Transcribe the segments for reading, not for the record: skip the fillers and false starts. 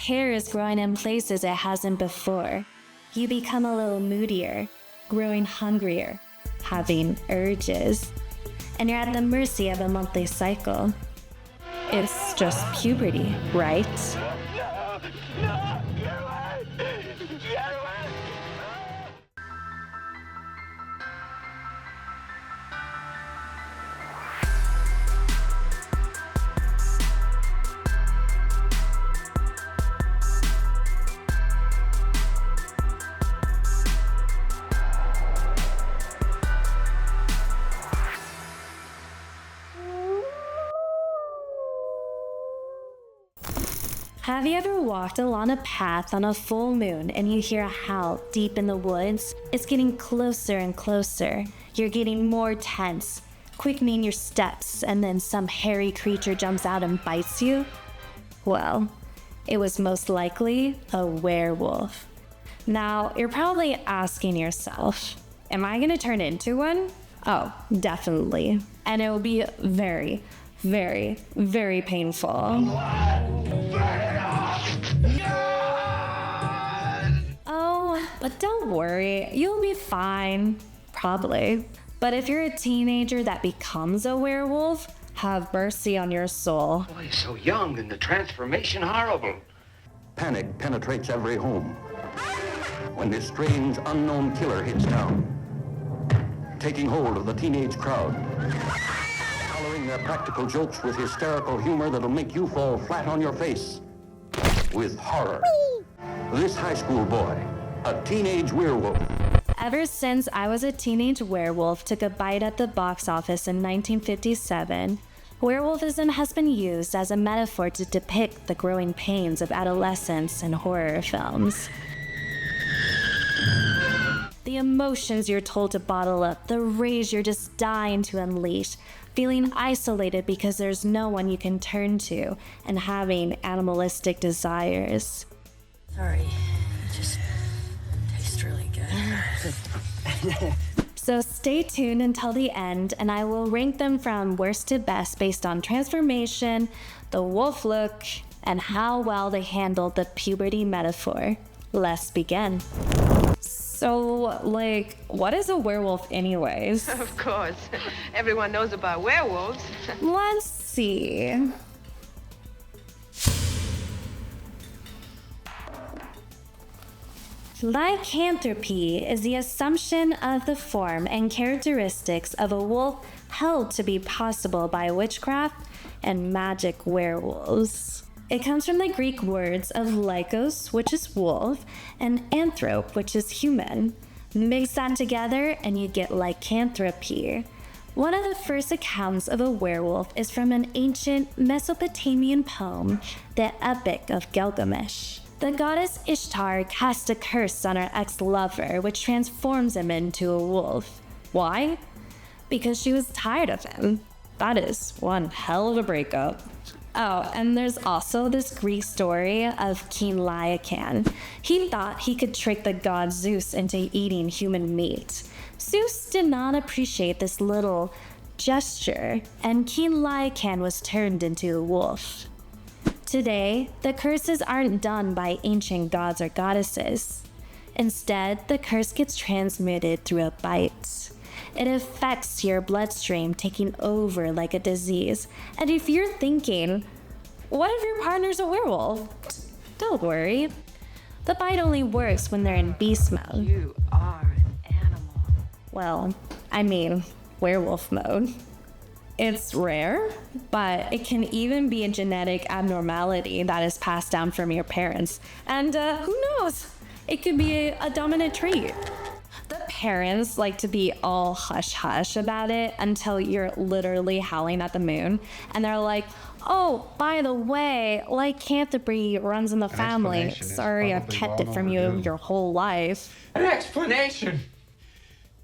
hair is growing in places it hasn't before. You become a little moodier, growing hungrier, having urges, and you're at the mercy of a monthly cycle. It's just puberty, right? No, get away! Get away! Have you ever walked along a path on a full moon and you hear a howl deep in the woods? It's getting closer and closer. You're getting more tense, quickening your steps, and then some hairy creature jumps out and bites you? Well, it was most likely a werewolf. Now, you're probably asking yourself, am I gonna turn into one? Oh, definitely. And it will be very, very, very painful. Oh, but don't worry, you'll be fine. Probably. But if you're a teenager that becomes a werewolf, have mercy on your soul. Boy, so young and the transformation horrible. Panic penetrates every home when this strange unknown killer hits town, taking hold of the teenage crowd, coloring their practical jokes with hysterical humor that'll make you fall flat on your face with horror. This high school boy, a teenage werewolf. Ever since I Was a Teenage Werewolf took a bite at the box office in 1957, werewolfism has been used as a metaphor to depict the growing pains of adolescence in horror films. The emotions you're told to bottle up, the rage you're just dying to unleash, feeling isolated because there's no one you can turn to, and having animalistic desires. Sorry, it just tastes really good. So stay tuned until the end, and I will rank them from worst to best based on transformation, the wolf look, and how well they handled the puberty metaphor. Let's begin. So, what is a werewolf anyways? Of course. Everyone knows about werewolves. Let's see. Lycanthropy is the assumption of the form and characteristics of a wolf held to be possible by witchcraft and magic werewolves. It comes from the Greek words of lykos, which is wolf, and anthrop, which is human. Mix that together and you get lycanthropy. One of the first accounts of a werewolf is from an ancient Mesopotamian poem, the Epic of Gilgamesh. The goddess Ishtar cast a curse on her ex-lover, which transforms him into a wolf. Why? Because she was tired of him. That is one hell of a breakup. Oh, and there's also this Greek story of King Lycan. He thought he could trick the god Zeus into eating human meat. Zeus did not appreciate this little gesture, and King Lycan was turned into a wolf. Today, the curses aren't done by ancient gods or goddesses. Instead, the curse gets transmitted through a bite. It affects your bloodstream, taking over like a disease. And if you're thinking, what if your partner's a werewolf? Don't worry. The bite only works when they're in beast mode. You are an animal. Well, I mean, werewolf mode. It's rare, but it can even be a genetic abnormality that is passed down from your parents. And who knows? It could be a dominant trait. The parents like to be all hush-hush about it until you're literally howling at the moon. And they're like, oh, by the way, lycanthropy runs in the family. Sorry, I've kept it from you your whole life. An explanation?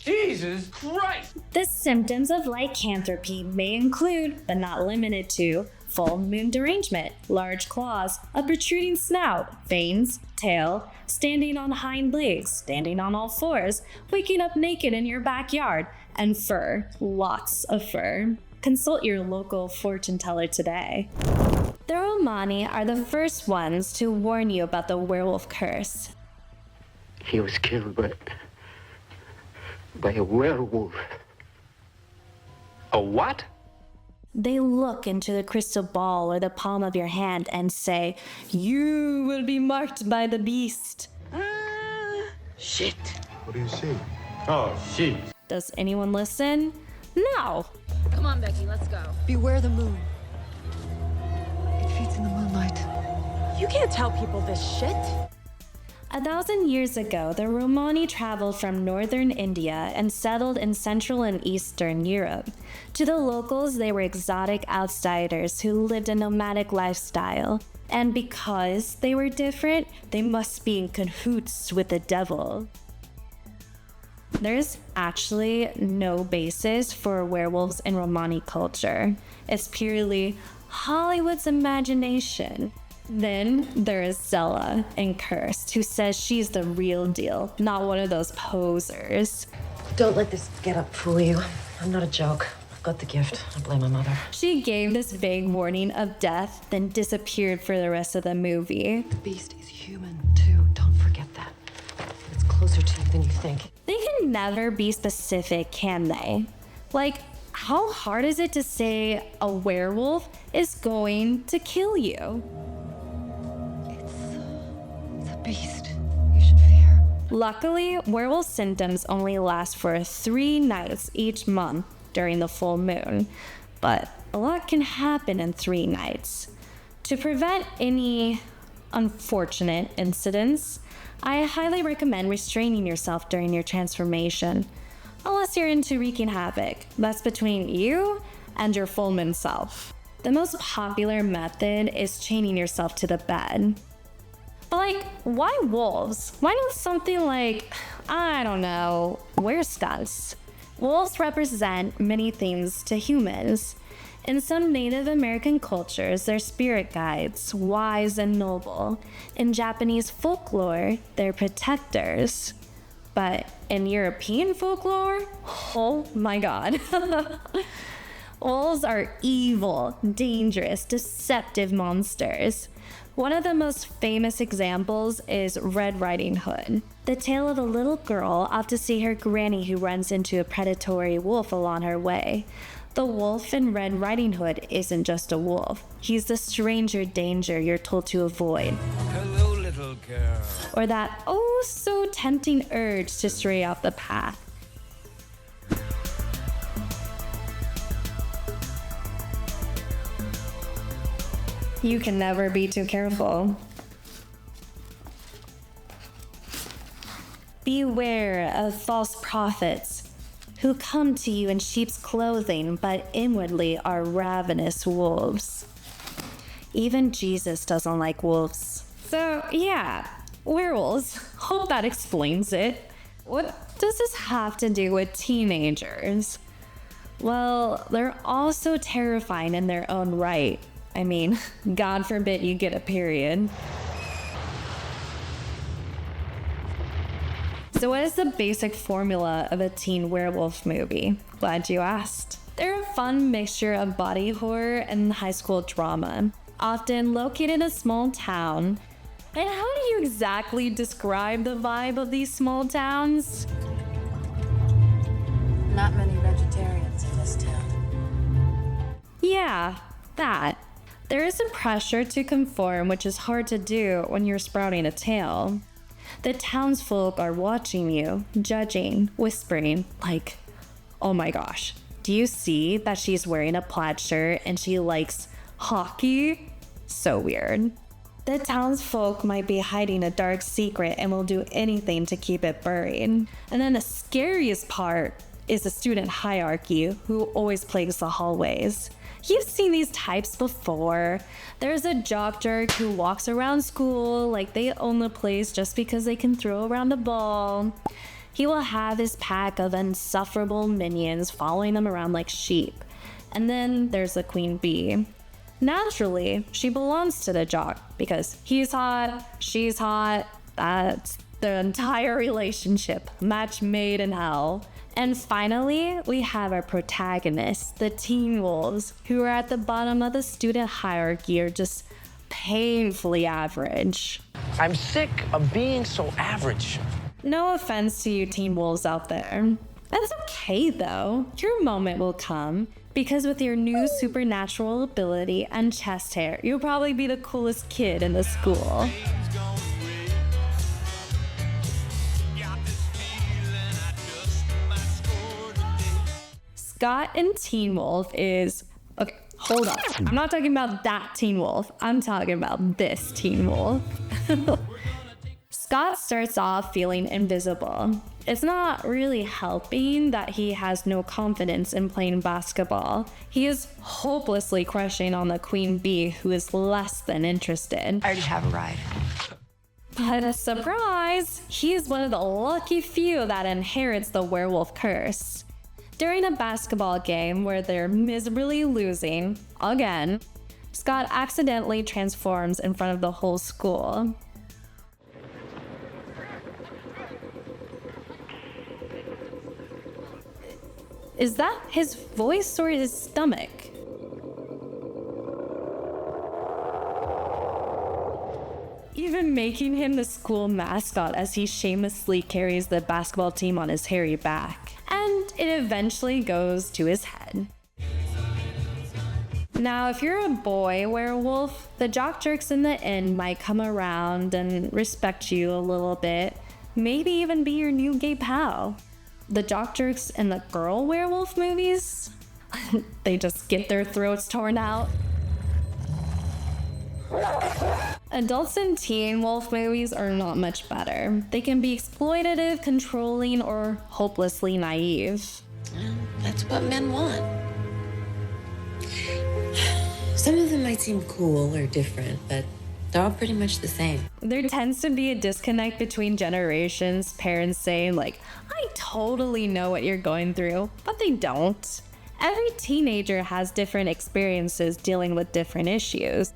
Jesus Christ! The symptoms of lycanthropy may include, but not limited to, full moon derangement, large claws, a protruding snout, fangs, tail, standing on hind legs, standing on all fours, waking up naked in your backyard, and fur, lots of fur. Consult your local fortune teller today. The Romani are the first ones to warn you about the werewolf curse. He was killed by a werewolf. A what? They look into the crystal ball or the palm of your hand and say, "You will be marked by the beast." Shit. What do you see? Oh, shit. Does anyone listen? No. Come on, Becky, let's go. Beware the moon. It feeds in the moonlight. You can't tell people this shit. 1,000 years ago, the Romani traveled from northern India and settled in Central and Eastern Europe. To the locals, they were exotic outsiders who lived a nomadic lifestyle. And because they were different, they must be in cahoots with the devil. There's actually no basis for werewolves in Romani culture. It's purely Hollywood's imagination. Then there is Zella in Cursed, who says she's the real deal, not one of those posers. Don't let this get up fool you. I'm not a joke. I've got the gift. I blame my mother. She gave this vague warning of death, then disappeared for the rest of the movie. The beast is human, too. Don't forget that. It's closer to you than you think. They can never be specific, can they? Like, how hard is it to say a werewolf is going to kill you? It's a beast. You should fear. Luckily, werewolf symptoms only last for 3 nights each month during the full moon, but a lot can happen in 3 nights. To prevent any unfortunate incidents, I highly recommend restraining yourself during your transformation, unless you're into wreaking havoc. That's between you and your full moon self. The most popular method is chaining yourself to the bed. But like, why wolves? Why not something like, I don't know, wereskunks? Wolves represent many things to humans. In some Native American cultures, they're spirit guides, wise and noble. In Japanese folklore, they're protectors. But in European folklore, oh my god. Wolves are evil, dangerous, deceptive monsters. One of the most famous examples is Red Riding Hood, the tale of a little girl off to see her granny who runs into a predatory wolf along her way. The wolf in Red Riding Hood isn't just a wolf. He's the stranger danger you're told to avoid. Hello, little girl. Or that oh so tempting urge to stray off the path. You can never be too careful. Beware of false prophets who come to you in sheep's clothing, but inwardly are ravenous wolves. Even Jesus doesn't like wolves. So yeah, werewolves. Hope that explains it. What does this have to do with teenagers? Well, they're also terrifying in their own right. I mean, God forbid you get a period. So what is the basic formula of a teen werewolf movie? Glad you asked. They're a fun mixture of body horror and high school drama, often located in a small town. And how do you exactly describe the vibe of these small towns? Not many vegetarians in this town. Yeah, that. There is a pressure to conform, which is hard to do when you're sprouting a tail. The townsfolk are watching you, judging, whispering, like, oh my gosh, do you see that she's wearing a plaid shirt and she likes hockey? So weird. The townsfolk might be hiding a dark secret and will do anything to keep it buried. And then the scariest part is the student hierarchy who always plagues the hallways. You've seen these types before. There's a jock jerk who walks around school like they own the place just because they can throw around the ball. He will have his pack of insufferable minions following them around like sheep. And then there's the queen bee. Naturally, she belongs to the jock because he's hot, she's hot. That's the entire relationship. Match made in hell. And finally, we have our protagonists, the teen wolves, who are at the bottom of the student hierarchy, are just painfully average. I'm sick of being so average. No offense to you teen wolves out there. That's okay though. Your moment will come, because with your new supernatural ability and chest hair, you'll probably be the coolest kid in the school. Scott in Teen Wolf is... Okay, hold up. I'm not talking about that Teen Wolf. I'm talking about this Teen Wolf. Scott starts off feeling invisible. It's not really helping that he has no confidence in playing basketball. He is hopelessly crushing on the queen bee, who is less than interested. I already have a ride. But a surprise, he is one of the lucky few that inherits the werewolf curse. During a basketball game where they're miserably losing, again, Scott accidentally transforms in front of the whole school. Is that his voice or his stomach? Even making him the school mascot as he shamelessly carries the basketball team on his hairy back. And it eventually goes to his head. Now, if you're a boy werewolf, the jock jerks in the inn might come around and respect you a little bit, maybe even be your new gay pal. The jock jerks in the girl werewolf movies, they just get their throats torn out. Adults in teen wolf movies are not much better. They can be exploitative, controlling, or hopelessly naive. Well, that's what men want. Some of them might seem cool or different, but they're all pretty much the same. There tends to be a disconnect between generations, parents saying like, I totally know what you're going through, but they don't. Every teenager has different experiences dealing with different issues.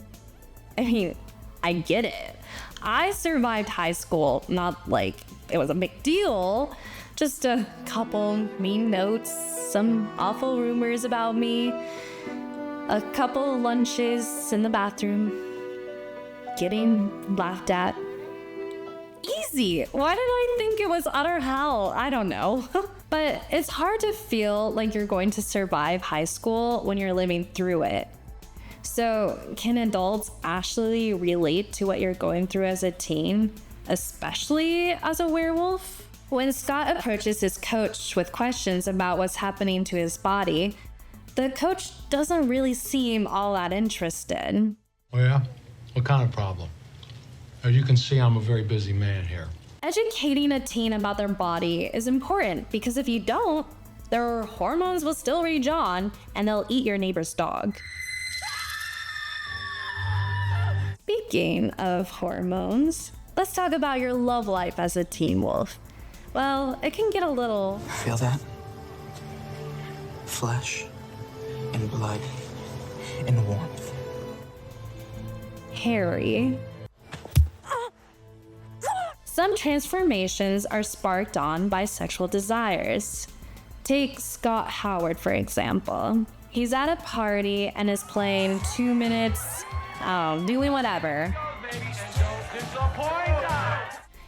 I mean, I get it. I survived high school, not like it was a big deal, just a couple mean notes, some awful rumors about me, a couple lunches in the bathroom, getting laughed at. Easy. Why did I think it was utter hell? I don't know. But it's hard to feel like you're going to survive high school when you're living through it. So, can adults actually relate to what you're going through as a teen, especially as a werewolf? When Scott approaches his coach with questions about what's happening to his body, the coach doesn't really seem all that interested. Oh yeah? What kind of problem? As you can see, I'm a very busy man here. Educating a teen about their body is important because if you don't, their hormones will still rage on and they'll eat your neighbor's dog. Speaking of hormones, let's talk about your love life as a teen wolf. Well, it can get a little... Feel that? Flesh and blood and warmth. hairy. Some transformations are sparked on by sexual desires. Take Scott Howard, for example. He's at a party and is playing 2 minutes, doing whatever.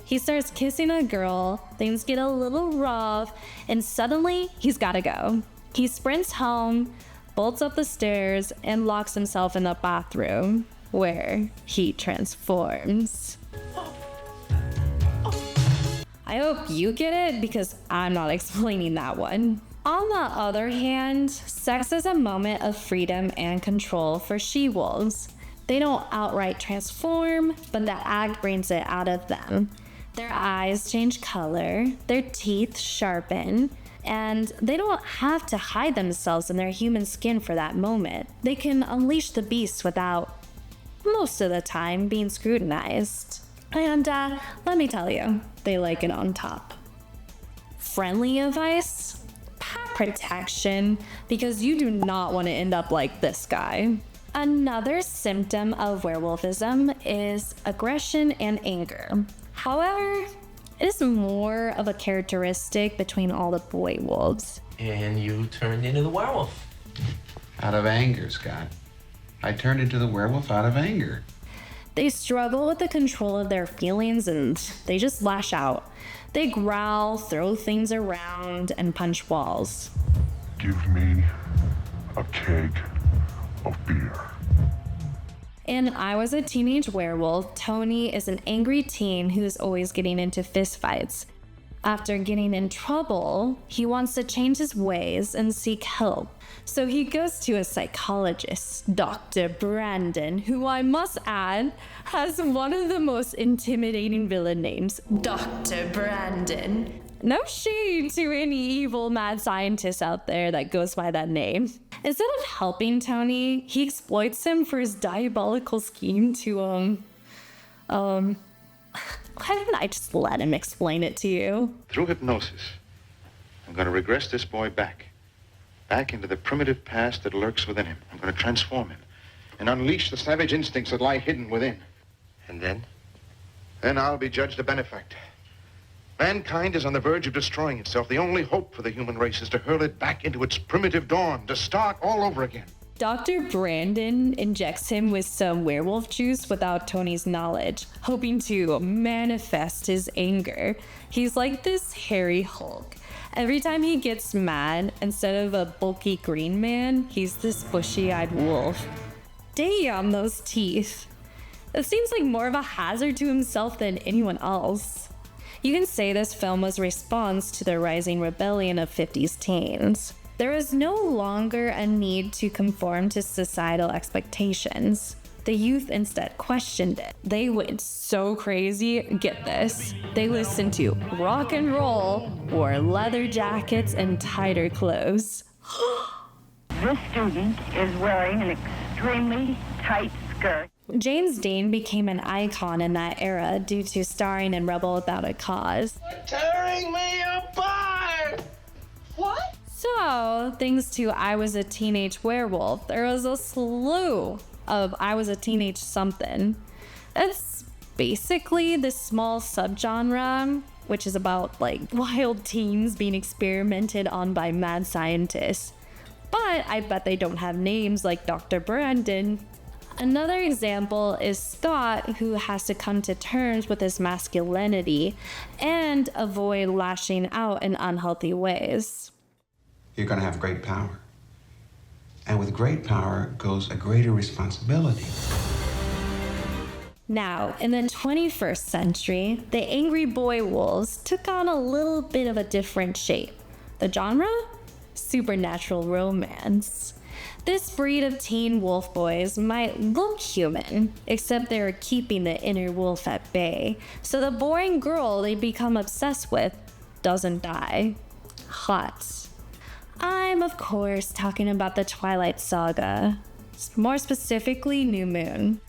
He starts kissing a girl, things get a little rough, and suddenly he's gotta go. He sprints home, bolts up the stairs, and locks himself in the bathroom, where he transforms. I hope you get it, because I'm not explaining that one. On the other hand, sex is a moment of freedom and control for she-wolves. They don't outright transform, but the act brings it out of them. Their eyes change color, their teeth sharpen, and they don't have to hide themselves in their human skin for that moment. They can unleash the beast without, most of the time, being scrutinized. And let me tell you, they like it on top. Friendly advice? Protection, because you do not want to end up like this guy. Another symptom of werewolfism is aggression and anger. However, It is more of a characteristic between all the boy wolves. And you turned into the werewolf. Out of anger, Scott. I turned into the werewolf out of anger. They struggle with the control of their feelings and they just lash out. They growl, throw things around, and punch walls. Give me a keg of beer. In I Was a Teenage Werewolf, Tony is an angry teen who is always getting into fistfights. After getting in trouble, he wants to change his ways and seek help. So he goes to a psychologist, Dr. Brandon, who I must add has one of the most intimidating villain names, Dr. Brandon. No shade to any evil mad scientist out there that goes by that name. Instead of helping Tony, he exploits him for his diabolical scheme to, why don't I just let him explain it to you? Through hypnosis, I'm going to regress this boy back into the primitive past that lurks within him. I'm going to transform him and unleash the savage instincts that lie hidden within. And then? Then I'll be judged a benefactor. Mankind is on the verge of destroying itself. The only hope for the human race is to hurl it back into its primitive dawn, to start all over again. Dr. Brandon injects him with some werewolf juice without Tony's knowledge, hoping to manifest his anger. He's like this hairy Hulk. Every time he gets mad, instead of a bulky green man, he's this bushy-eyed wolf. Damn, those teeth. It seems like more of a hazard to himself than anyone else. You can say this film was a response to the rising rebellion of 50s teens. There was no longer a need to conform to societal expectations. The youth instead questioned it. They went so crazy, get this. They listened to rock and roll, wore leather jackets and tighter clothes. This student is wearing an extremely tight skirt. James Dean became an icon in that era due to starring in Rebel Without a Cause. Tearing me apart! What? So, thanks to I Was a Teenage Werewolf, there was a slew of I Was a Teenage Something. It's basically this small subgenre, which is about like wild teens being experimented on by mad scientists. But I bet they don't have names like Dr. Brandon. Another example is Scott, who has to come to terms with his masculinity and avoid lashing out in unhealthy ways. You're going to have great power. And with great power goes a greater responsibility. Now, in the 21st century, the angry boy wolves took on a little bit of a different shape. The genre? Supernatural romance. This breed of teen wolf boys might look human, except they're keeping the inner wolf at bay, so the boring girl they become obsessed with doesn't die. Hot. I'm, of course, talking about the Twilight Saga, more specifically New Moon.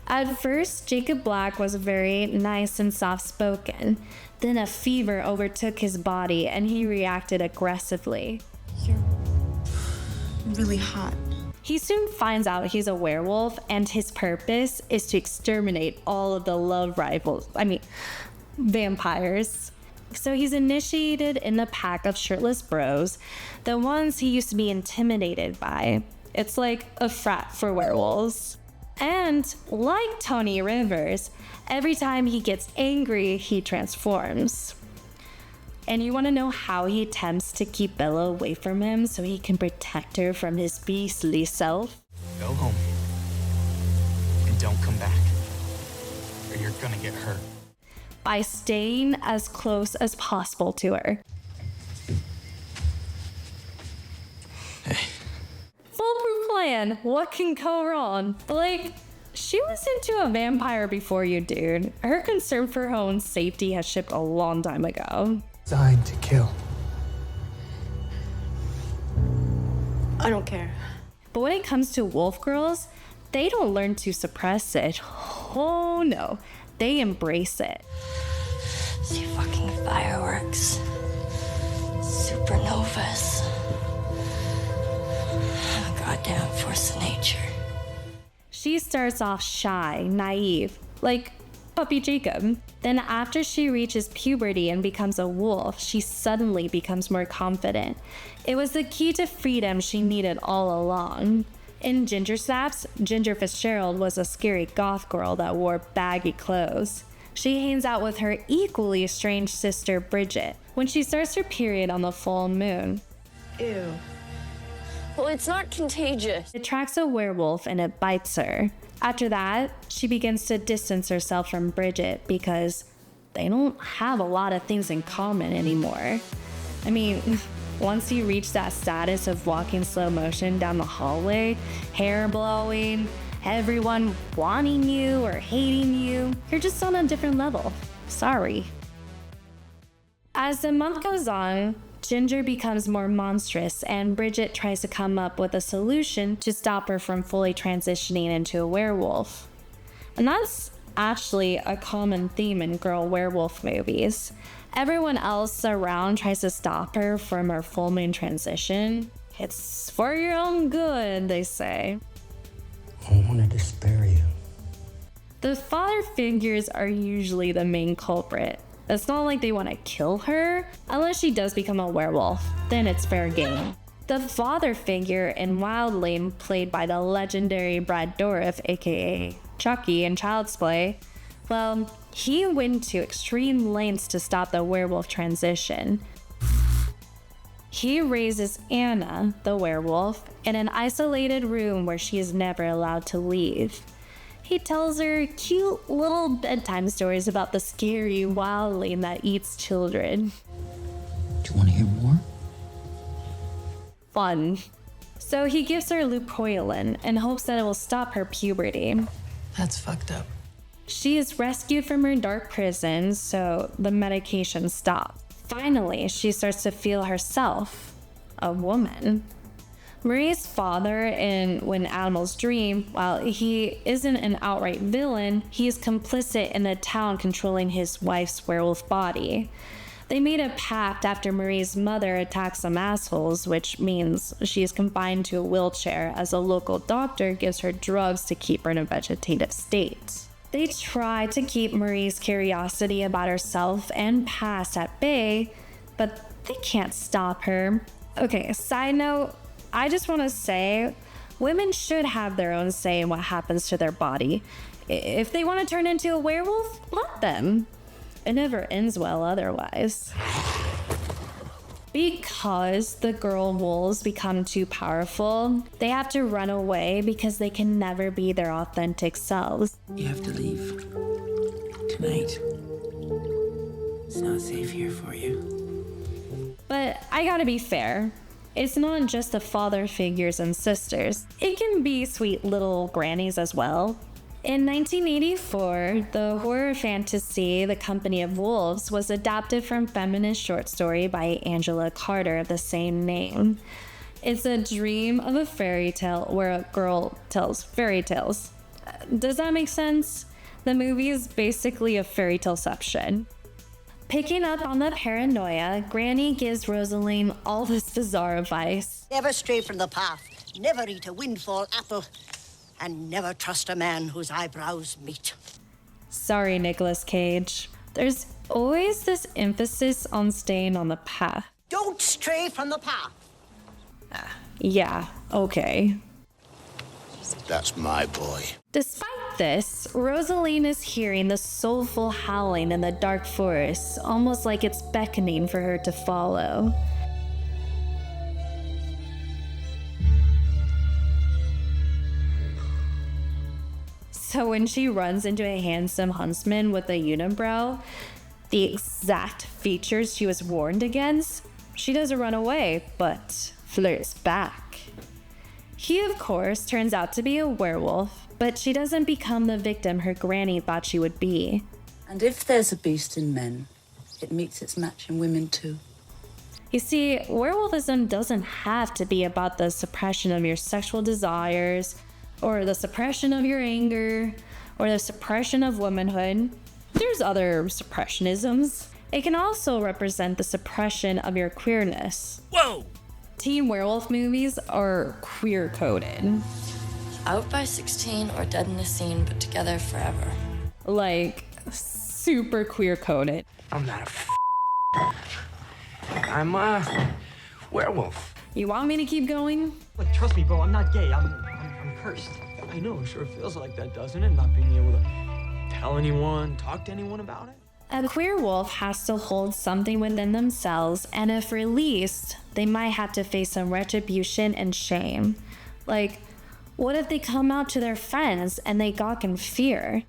At first, Jacob Black was very nice and soft-spoken. Then a fever overtook his body and he reacted aggressively. You're really hot. He soon finds out he's a werewolf and his purpose is to exterminate all of the vampires. So he's initiated in the pack of shirtless bros, the ones he used to be intimidated by. It's like a frat for werewolves. And like Tony Rivers, every time he gets angry, he transforms. And you want to know how he attempts to keep Bella away from him so he can protect her from his beastly self? Go home. And don't come back. Or you're gonna get hurt. By staying as close as possible to her. Hey. Foolproof plan. What can go wrong? Like, she was into a vampire before you, dude. Her concern for her own safety has shipped a long time ago. Designed to kill. I don't care. But when it comes to wolf girls, they don't learn to suppress it. Oh no, they embrace it. See fucking fireworks. Supernovas. A goddamn force of nature. She starts off shy, naive, like puppy Jacob. Then after she reaches puberty and becomes a wolf, she suddenly becomes more confident. It was the key to freedom she needed all along. In Ginger Snaps, Ginger Fitzgerald was a scary goth girl that wore baggy clothes. She hangs out with her equally estranged sister Bridget when she starts her period on the full moon. Ew. Well, it's not contagious. It attracts a werewolf and it bites her. After that, she begins to distance herself from Bridget because they don't have a lot of things in common anymore. I mean, once you reach that status of walking slow motion down the hallway, hair blowing, everyone wanting you or hating you, you're just on a different level. Sorry. As the month goes on, Ginger becomes more monstrous and Bridget tries to come up with a solution to stop her from fully transitioning into a werewolf. And that's actually a common theme in girl werewolf movies. Everyone else around tries to stop her from her full moon transition. It's for your own good, they say. I wanted to spare you. The father figures are usually the main culprit. It's not like they want to kill her, unless she does become a werewolf, then it's fair game. The father figure in Wildling, played by the legendary Brad Dourif, aka Chucky in Child's Play, well, he went to extreme lengths to stop the werewolf transition. He raises Anna, the werewolf, in an isolated room where she is never allowed to leave. He tells her cute little bedtime stories about the scary wildling that eats children. Do you want to hear more? Fun. So he gives her Leupoilin in hopes that it will stop her puberty. That's fucked up. She is rescued from her dark prison, so the medication stops. Finally, she starts to feel herself a woman. Marie's father in When Animals Dream, while he isn't an outright villain, he is complicit in the town controlling his wife's werewolf body. They made a pact after Marie's mother attacks some assholes, which means she is confined to a wheelchair as a local doctor gives her drugs to keep her in a vegetative state. They try to keep Marie's curiosity about herself and past at bay, but they can't stop her. Okay, side note, I just want to say, women should have their own say in what happens to their body. If they want to turn into a werewolf, let them. It never ends well otherwise. Because the girl wolves become too powerful, they have to run away because they can never be their authentic selves. You have to leave. Tonight. It's not safe here for you. But I gotta be fair. It's not just the father figures and sisters. It can be sweet little grannies as well. In 1984, the horror fantasy The Company of Wolves was adapted from feminist short story by Angela Carter of the same name. It's a dream of a fairy tale where a girl tells fairy tales. Does that make sense? The movie is basically a fairy taleception. Picking up on the paranoia, Granny gives Rosaline all this bizarre advice. Never stray from the path, never eat a windfall apple, and never trust a man whose eyebrows meet. Sorry, Nicolas Cage. There's always this emphasis on staying on the path. Don't stray from the path. Yeah, okay. That's my boy. Despite this, Rosaline is hearing the soulful howling in the dark forest, almost like it's beckoning for her to follow. So when she runs into a handsome huntsman with a unibrow, the exact features she was warned against, she doesn't run away, but flirts back. He, of course, turns out to be a werewolf, but she doesn't become the victim her granny thought she would be. And if there's a beast in men, it meets its match in women too. You see, werewolfism doesn't have to be about the suppression of your sexual desires, or the suppression of your anger, or the suppression of womanhood. There's other suppressionisms. It can also represent the suppression of your queerness. Whoa! Teen werewolf movies are queer-coded. Out by 16 or dead in a scene, but together forever. Like super queer coded. I'm not I'm a werewolf. You want me to keep going? Like, trust me, bro, I'm not gay. I'm cursed. I know, sure feels like that, doesn't it? Not being able to tell anyone, talk to anyone about it. A queer wolf has to hold something within themselves, and if released, they might have to face some retribution and shame. Like, what if they come out to their friends and they gawk in fear?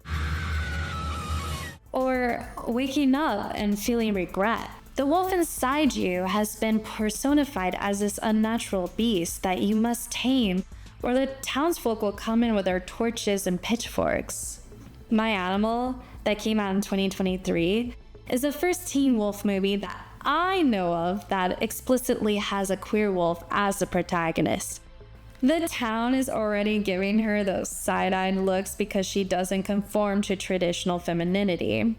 Or waking up and feeling regret. The wolf inside you has been personified as this unnatural beast that you must tame, or the townsfolk will come in with their torches and pitchforks. My Animal, that came out in 2023, is the first teen wolf movie that I know of that explicitly has a queer wolf as the protagonist. The town is already giving her those side-eyed looks because she doesn't conform to traditional femininity.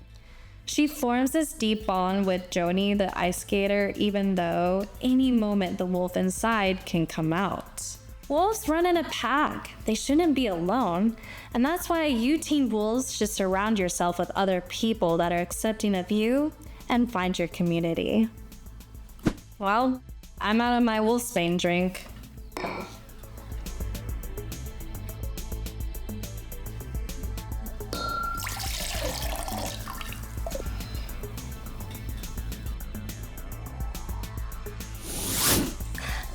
She forms this deep bond with Joni, the ice skater, even though any moment the wolf inside can come out. Wolves run in a pack. They shouldn't be alone. And that's why you teen wolves should surround yourself with other people that are accepting of you and find your community. Well, I'm out of my wolfsbane drink.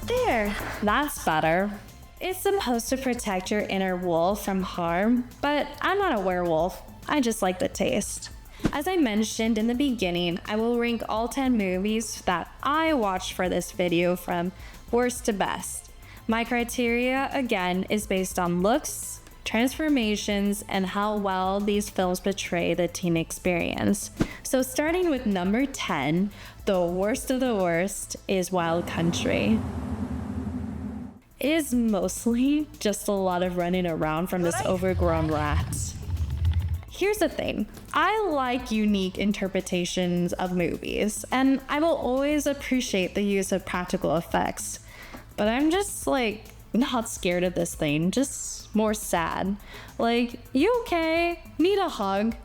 There, that's better. It's supposed to protect your inner wolf from harm, but I'm not a werewolf. I just like the taste. As I mentioned in the beginning, I will rank all 10 movies that I watched for this video from worst to best. My criteria, again, is based on looks, transformations, and how well these films portray the teen experience. So starting with number 10, the worst of the worst is Wild Country. It is mostly just a lot of running around from this overgrown rat. Here's the thing, I like unique interpretations of movies, and I will always appreciate the use of practical effects. But I'm just not scared of this thing, just more sad. Like, you okay? Need a hug?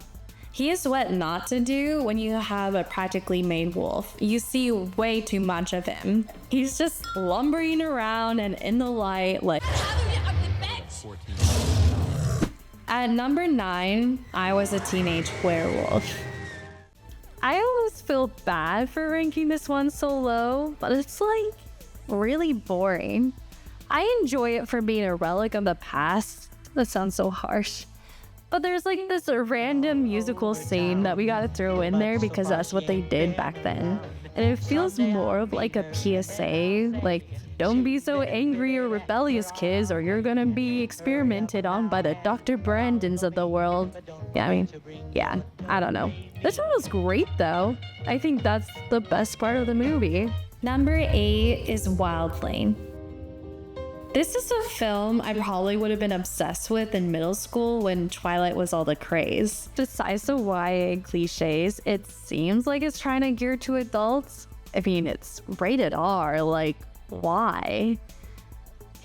He is what not to do when you have a practically made wolf. You see way too much of him. He's just lumbering around and in the light like... At number 9, I was a teenage werewolf. I always feel bad for ranking this one so low, but it's really boring. I enjoy it for being a relic of the past. That sounds so harsh. But there's this random musical scene that we gotta throw in there because that's what they did back then. And it feels more of a PSA, don't be so angry or rebellious, kids, or you're gonna be experimented on by the Dr. Brandons of the world. Yeah, I don't know. This one was great though. I think that's the best part of the movie. Number 8 is Wildling. This is a film I probably would have been obsessed with in middle school when Twilight was all the craze. Besides the YA cliches, it seems like it's trying to gear to adults. It's rated R, why?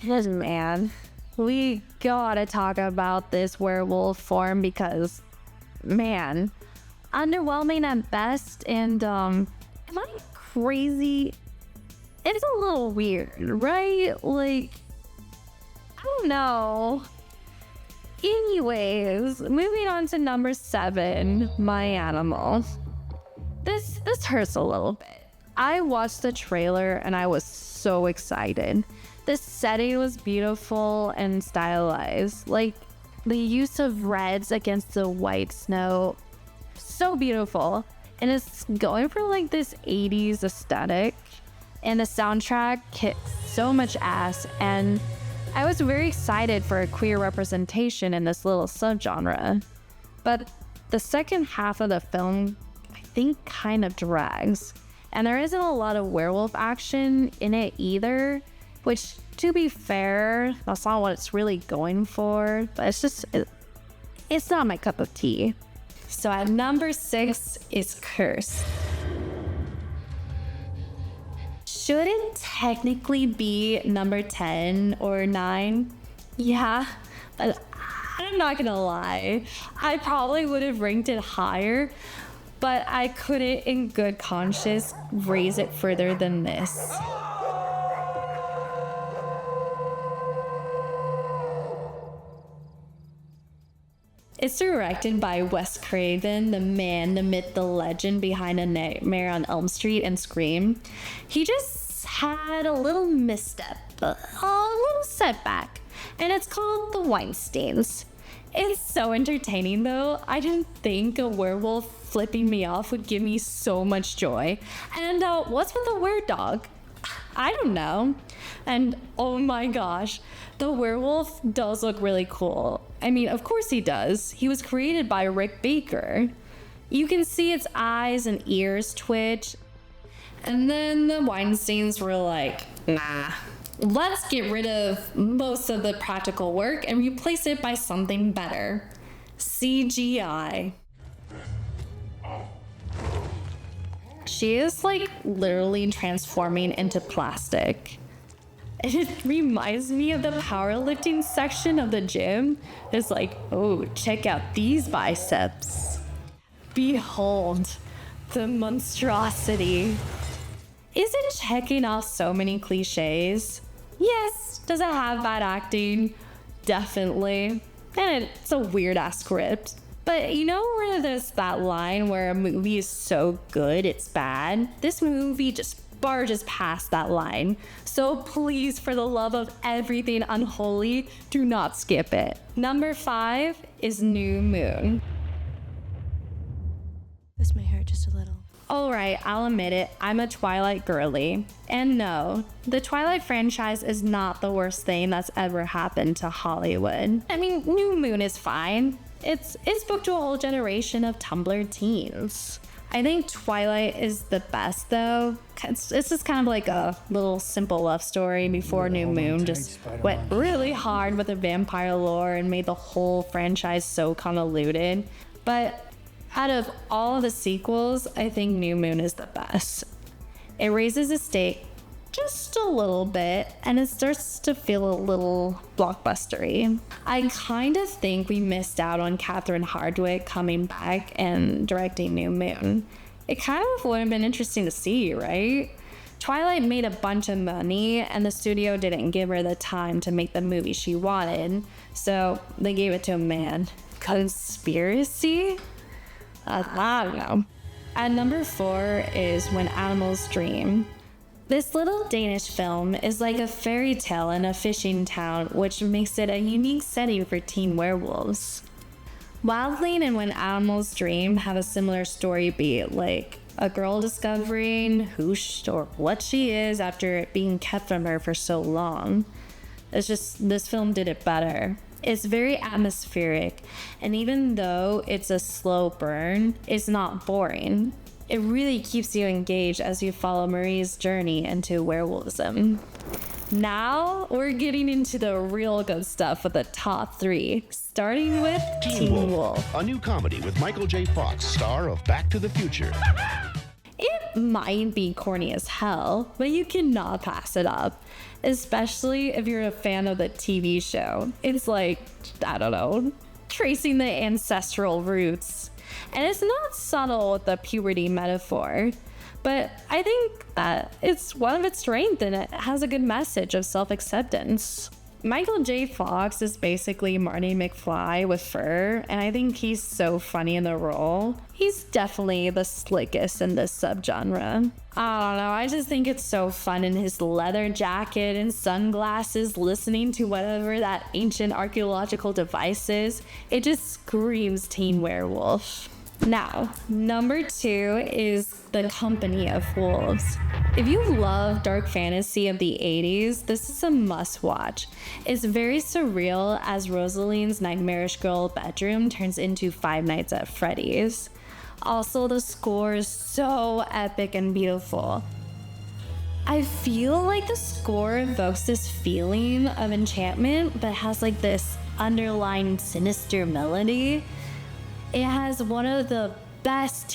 Man, we gotta talk about this werewolf form because, man, underwhelming at best, and am I crazy? It's a little weird, right? I don't know. Anyways, moving on to number 7, My Animal. This hurts a little bit. I watched the trailer and I was so excited. The setting was beautiful and stylized. The use of reds against the white snow, so beautiful. And it's going for this 80s aesthetic. And the soundtrack kicks so much ass, and I was very excited for a queer representation in this little subgenre. But the second half of the film, I think, kind of drags. And there isn't a lot of werewolf action in it either, which, to be fair, that's not what it's really going for. But it's not my cup of tea. So at number 6 is Curse. Should it technically be number 10 or 9? Yeah, but I'm not gonna lie, I probably would have ranked it higher, but I couldn't in good conscience raise it further than this. It's directed by Wes Craven, the man, the myth, the legend behind A Nightmare on Elm Street and Scream. He just had a little misstep, a little setback, and it's called The Weinsteins. It's so entertaining though. I didn't think a werewolf flipping me off would give me so much joy. And what's with the were-dog? I don't know. And oh my gosh, the werewolf does look really cool. I mean, of course he does. He was created by Rick Baker. You can see its eyes and ears twitch. And then the Weinsteins were like, nah, let's get rid of most of the practical work and replace it by something better. CGI. She is like literally transforming into plastic. It reminds me of the powerlifting section of the gym. It's like, oh, check out these biceps. Behold, the monstrosity. Is it checking off so many cliches? Yes. Does it have bad acting? Definitely. And it's a weird ass script. But you know where there's that line where a movie is so good it's bad? This movie just barges past that line. So please, for the love of everything unholy, do not skip it. Number 5 is New Moon. This may hurt just a little. Alright, I'll admit it, I'm a Twilight girly. And no, the Twilight franchise is not the worst thing that's ever happened to Hollywood. I mean, New Moon is fine. It's spoke to a whole generation of Tumblr teens. I think Twilight is the best though. It's just kind of like a little simple love story before New Moon just went really hard with the vampire lore and made the whole franchise so convoluted. But out of all of the sequels, I think New Moon is the best. It raises the stake just a little bit and it starts to feel a little blockbustery. I kind of think we missed out on Catherine Hardwicke coming back and directing New Moon. It kind of would have been interesting to see, right? Twilight made a bunch of money and the studio didn't give her the time to make the movie she wanted, so they gave it to a man. Conspiracy? I don't know. At number 4 is When Animals Dream. This little Danish film is like a fairy tale in a fishing town, which makes it a unique setting for teen werewolves. Wildling and When Animals Dream have a similar story beat, like a girl discovering who or what she is after it being kept from her for so long. It's just, this film did it better. It's very atmospheric, and even though it's a slow burn, it's not boring. It really keeps you engaged as you follow Marie's journey into werewolfism. Now, we're getting into the real good stuff with the top 3, starting with Teen Wolf. A new comedy with Michael J. Fox, star of Back to the Future. It might be corny as hell, but you cannot pass it up, especially if you're a fan of the TV show. It's like, I don't know, tracing the ancestral roots. And it's not subtle with the puberty metaphor, but I think that it's one of its strengths and it has a good message of self-acceptance. Michael J. Fox is basically Marty McFly with fur, and I think he's so funny in the role. He's definitely the slickest in this subgenre. I don't know, I just think it's so fun in his leather jacket and sunglasses, listening to whatever that ancient archaeological device is. It just screams teen werewolf. Now, number 2 is The Company of Wolves. If you love dark fantasy of the 80s, this is a must-watch. It's very surreal as Rosalind's nightmarish girl bedroom turns into Five Nights at Freddy's. Also, the score is so epic and beautiful. I feel like the score evokes this feeling of enchantment, but has like this underlying sinister melody. It has one of the best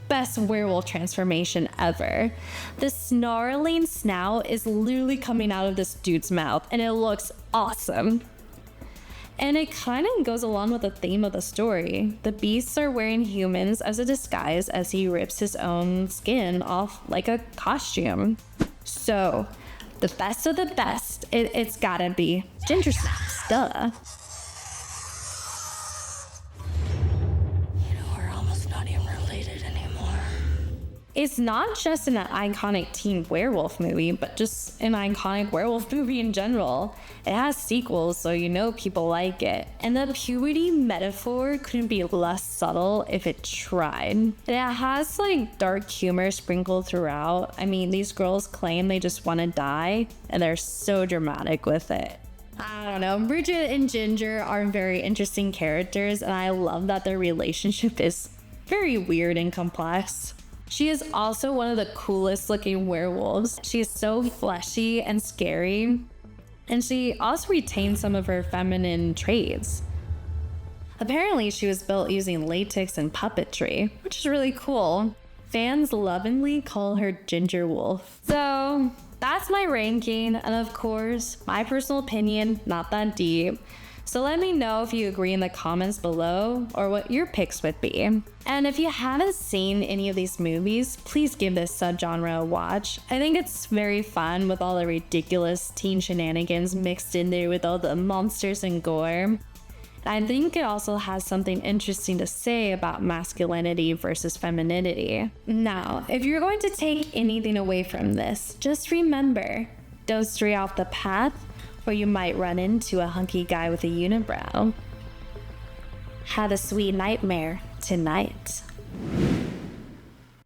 best werewolf transformation ever. The snarling snout is literally coming out of this dude's mouth and it looks awesome. And it kind of goes along with the theme of the story. The beasts are wearing humans as a disguise as he rips his own skin off like a costume. So, the best of the best, it's gotta be ginger snaps, duh. We're almost not even related anymore. It's not just an iconic teen werewolf movie, but just an iconic werewolf movie in general. It has sequels, so you know people like it. And the puberty metaphor couldn't be less subtle if it tried. And it has like dark humor sprinkled throughout. I mean, these girls claim they just want to die, and they're so dramatic with it. I don't know, Bridget and Ginger are very interesting characters, and I love that their relationship is very weird and complex. She is also one of the coolest looking werewolves. She is so fleshy and scary, and she also retains some of her feminine traits. Apparently, she was built using latex and puppetry, which is really cool. Fans lovingly call her Ginger Wolf. So that's my ranking, and of course, my personal opinion, not that deep. So let me know if you agree in the comments below or what your picks would be. And if you haven't seen any of these movies, please give this subgenre a watch. I think it's very fun with all the ridiculous teen shenanigans mixed in there with all the monsters and gore. And I think it also has something interesting to say about masculinity versus femininity. Now, if you're going to take anything away from this, just remember, don't stray off the path, or you might run into a hunky guy with a unibrow. Have a sweet nightmare tonight.